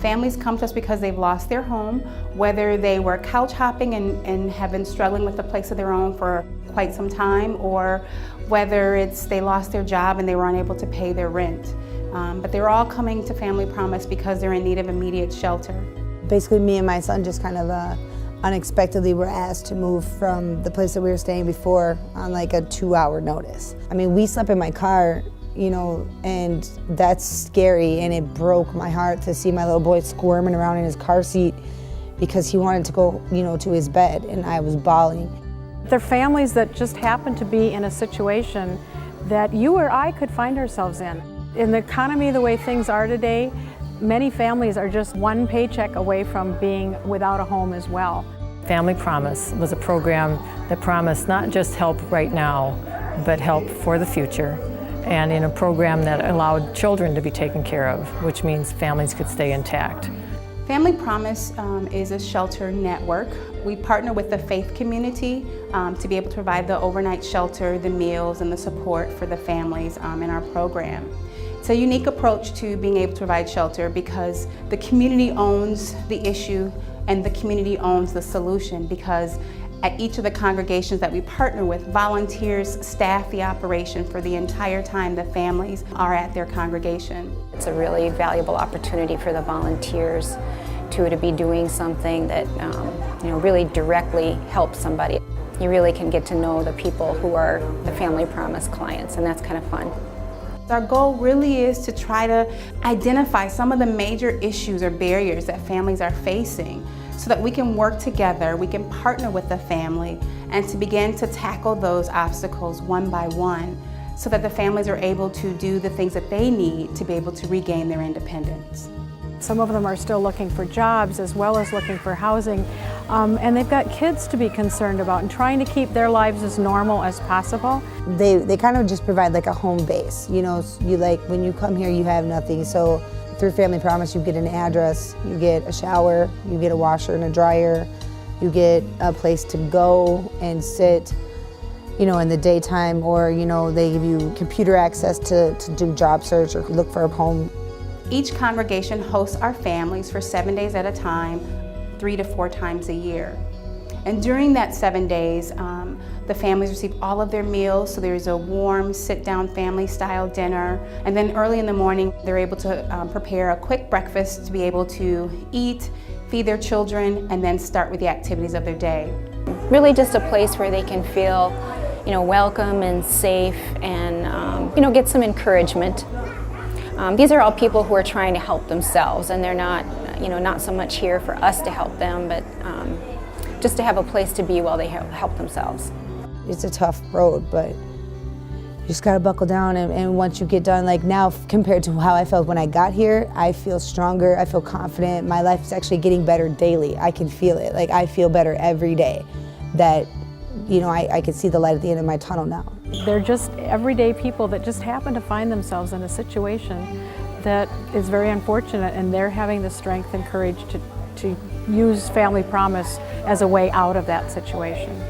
Families come to us because they've lost their home, whether they were couch hopping and have been struggling with a place of their own for quite some time, or whether it's they lost their job and they were unable to pay their rent. But they're all coming to Family Promise because they're in need of immediate shelter. Basically, me and my son just kind of unexpectedly were asked to move from the place that we were staying before on like a 2-hour notice. I mean, we slept in my car, you know, and that's scary, and it broke my heart to see my little boy squirming around in his car seat because he wanted to go, you know, to his bed, and I was bawling. They're families that just happen to be in a situation that you or I could find ourselves in. In the economy the way things are today, many families are just one paycheck away from being without a home as well. Family Promise was a program that promised not just help right now, but help for the future, and in a program that allowed children to be taken care of, which means families could stay intact. Family Promise is a shelter network. We partner with the faith community to be able to provide the overnight shelter, the meals, and the support for the families in our program. It's a unique approach to being able to provide shelter because the community owns the issue and the community owns the solution, because at each of the congregations that we partner with, volunteers staff the operation for the entire time the families are at their congregation. It's a really valuable opportunity for the volunteers to be doing something that really directly helps somebody. You really can get to know the people who are the Family Promise clients, and that's kind of fun. Our goal really is to try to identify some of the major issues or barriers that families are facing so that we can work together, we can partner with the family, and to begin to tackle those obstacles one by one so that the families are able to do the things that they need to be able to regain their independence. Some of them are still looking for jobs as well as looking for housing, and they've got kids to be concerned about and trying to keep their lives as normal as possible. They kind of just provide like a home base. You know, you like when you come here, you have nothing. So through Family Promise, you get an address, you get a shower, you get a washer and a dryer, you get a place to go and sit, you know, in the daytime, or, you know, they give you computer access to do job search or look for a home. Each congregation hosts our families for 7 days at a time, 3 to 4 times a year. And during that 7 days, the families receive all of their meals, so there's a warm, sit-down family-style dinner. And then early in the morning, they're able to prepare a quick breakfast to be able to eat, feed their children, and then start with the activities of their day. Really just a place where they can feel, welcome and safe and, get some encouragement. These are all people who are trying to help themselves, and they're not, not so much here for us to help them, but just to have a place to be while they help themselves. It's a tough road, but you just gotta buckle down, and once you get done, like now compared to how I felt when I got here, I feel stronger, I feel confident, my life is actually getting better daily. I can feel it, like I feel better every day, that I can see the light at the end of my tunnel now. They're just everyday people that just happen to find themselves in a situation that is very unfortunate, and they're having the strength and courage to use Family Promise as a way out of that situation.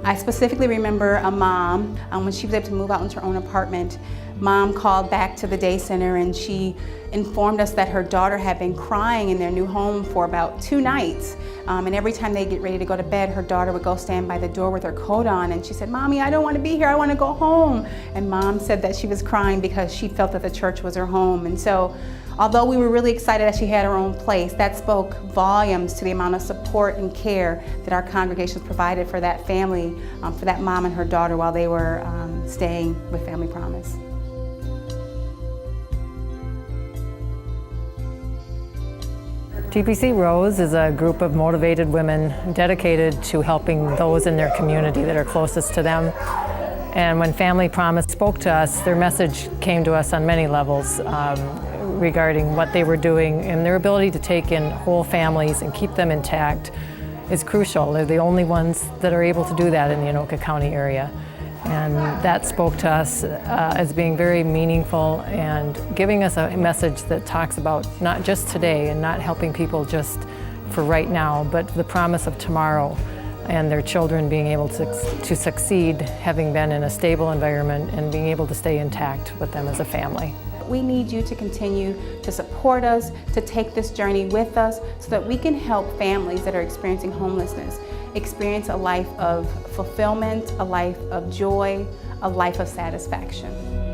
I specifically remember a mom, when she was able to move out into her own apartment, Mom called back to the day center and she informed us that her daughter had been crying in their new home for about 2 nights. And every time they get ready to go to bed, her daughter would go stand by the door with her coat on, and she said, "Mommy, I don't want to be here, I want to go home." And Mom said that she was crying because she felt that the church was her home. And so, although we were really excited that she had her own place, that spoke volumes to the amount of support and care that our congregations provided for that family, for that mom and her daughter while they were staying with Family Promise. TPC Rose is a group of motivated women dedicated to helping those in their community that are closest to them. And when Family Promise spoke to us, their message came to us on many levels regarding what they were doing, and their ability to take in whole families and keep them intact is crucial. They're the only ones that are able to do that in the Anoka County area. And that spoke to us as being very meaningful and giving us a message that talks about not just today and not helping people just for right now, but the promise of tomorrow and their children being able to succeed, having been in a stable environment and being able to stay intact with them as a family. we need you to continue to support us, to take this journey with us so that we can help families that are experiencing homelessness experience a life of fulfillment, a life of joy, a life of satisfaction.